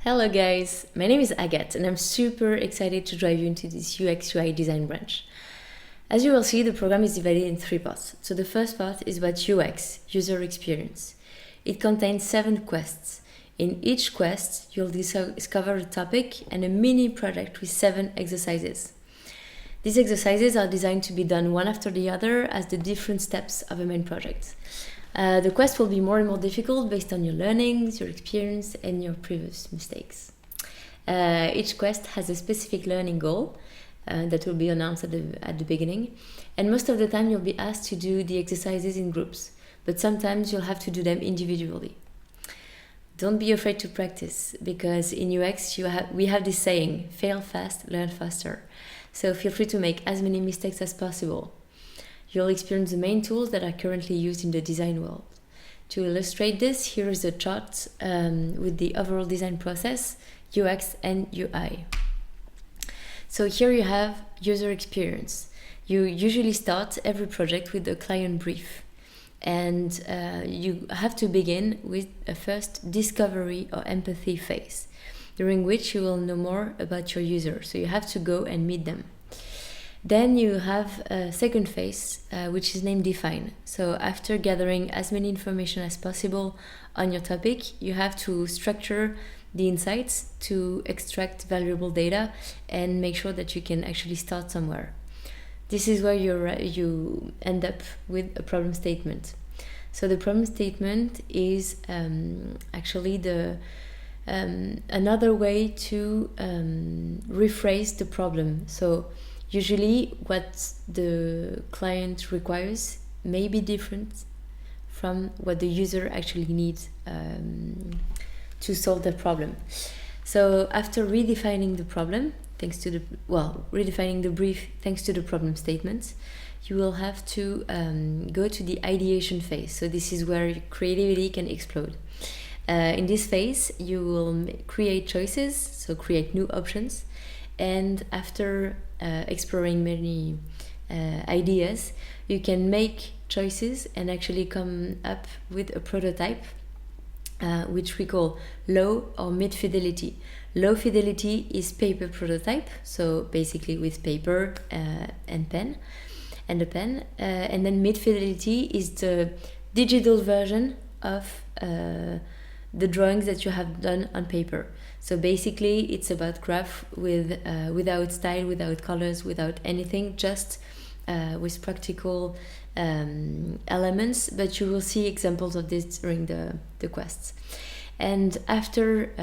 Hello guys, my name is Agathe and I'm super excited to drive you into this UX UI design branch. As you will see, the program is divided in three parts. So the first part is about UX, user experience. It contains 7 quests. In each quest, you'll discover a topic and a mini project with 7 exercises. These exercises are designed to be done one after the other as the different steps of a main project. The quest will be more and more difficult based on your learnings, your experience, and your previous mistakes. Each quest has a specific learning goal that will be announced at the beginning, and most of the time you'll be asked to do the exercises in groups, but sometimes you'll have to do them individually. Don't be afraid to practice, because in UX we have this saying, fail fast, learn faster. So feel free to make as many mistakes as possible. You'll experience the main tools that are currently used in the design world. To illustrate this, here is a chart with the overall design process, UX and UI. So here you have user experience. You usually start every project with a client brief. And you have to begin with a first discovery or empathy phase, during which you will know more about your user. So you have to go and meet them. Then you have a second phase, which is named define. So after gathering as many information as possible on your topic, you have to structure the insights to extract valuable data and make sure that you can actually start somewhere. This is where you end up with a problem statement. So the problem statement is actually another way to rephrase the problem. So usually what the client requires may be different from what the user actually needs to solve the problem. So after redefining the problem, redefining the brief thanks to the problem statement, you will have to go to the ideation phase. So this is where your creativity can explode. In this phase, you will create choices, so create new options. And after exploring many ideas, you can make choices and actually come up with a prototype, which we call low or mid fidelity. Low fidelity is paper prototype, so basically with paper and pen and a pen. And then mid fidelity is the digital version of the drawings that you have done on paper. So basically it's about graph without style, without colors, without anything, just with practical elements, but you will see examples of this during the quests. And after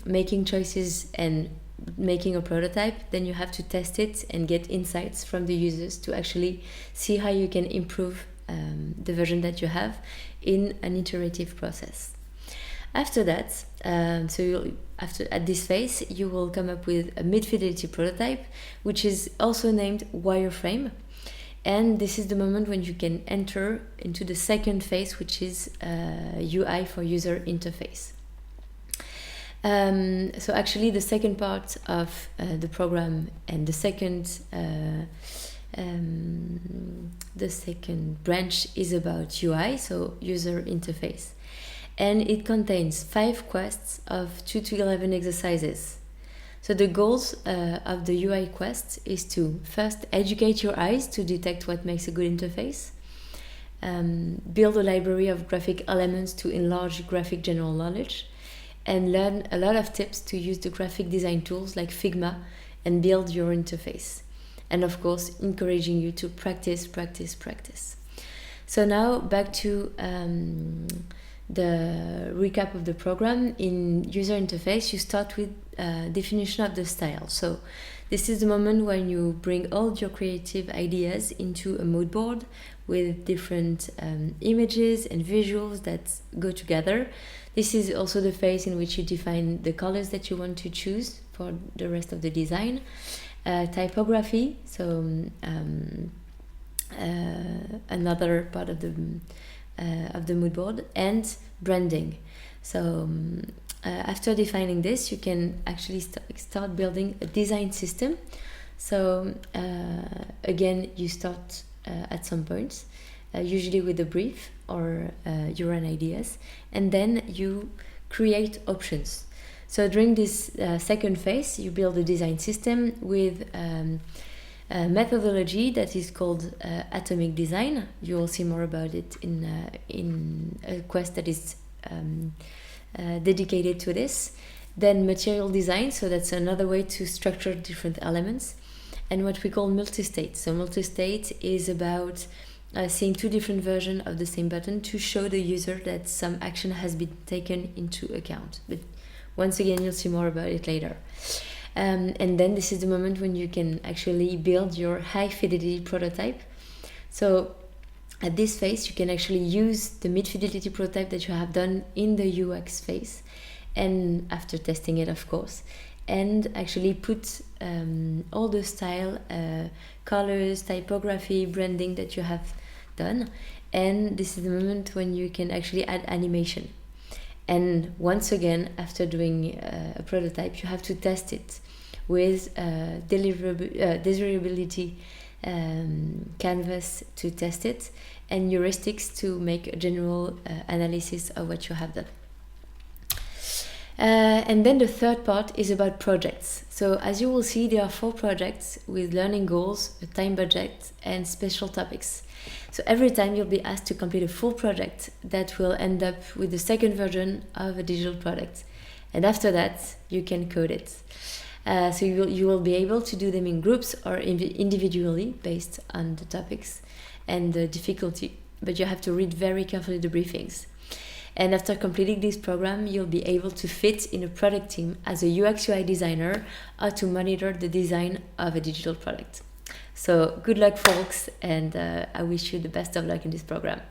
making choices and making a prototype, then you have to test it and get insights from the users to actually see how you can improve the version that you have in an iterative process. After that, at this phase, you will come up with a mid-fidelity prototype, which is also named wireframe. And this is the moment when you can enter into the second phase, which is UI for user interface. So actually the second part of the program and the second branch is about UI, so user interface. And it contains 5 quests of 2 to 11 exercises. So the goals of the UI quest is to first educate your eyes to detect what makes a good interface, build a library of graphic elements to enlarge graphic general knowledge, and learn a lot of tips to use the graphic design tools like Figma and build your interface. And of course, encouraging you to practice. So now back to the recap of the program. In user interface, you start with definition of the style. So this is the moment when you bring all your creative ideas into a mood board with different images and visuals that go together. This is also the phase in which you define the colors that you want to choose for the rest of the design. Typography, so another part of the mood board, and branding. So after defining this, you can actually start building a design system. So again, you start at some points, usually with a brief or your own ideas, and then you create options. So during this second phase, you build a design system with a methodology that is called atomic design. You will see more about it in a quest that is dedicated to this. Then material design, so that's another way to structure different elements. And what we call multi-state. So multi-state is about seeing two different versions of the same button to show the user that some action has been taken into account. But once again, you'll see more about it later. And then this is the moment when you can actually build your high fidelity prototype. So at this phase, you can actually use the mid fidelity prototype that you have done in the UX phase, and after testing it, of course, and actually put all the style, colors, typography, branding that you have done. And this is the moment when you can actually add animation. And once again, after doing a prototype, you have to test it with desirability canvas to test it, and heuristics to make a general analysis of what you have done. And then the third part is about projects. So as you will see, there are 4 projects with learning goals, a time budget, and special topics. So every time you'll be asked to complete a full project that will end up with the second version of a digital product. And after that, you can code it. So you will be able to do them in groups or individually based on the topics and the difficulty. But you have to read very carefully the briefings. And after completing this program, you'll be able to fit in a product team as a UX UI designer or to monitor the design of a digital product. So good luck, folks, and I wish you the best of luck in this program.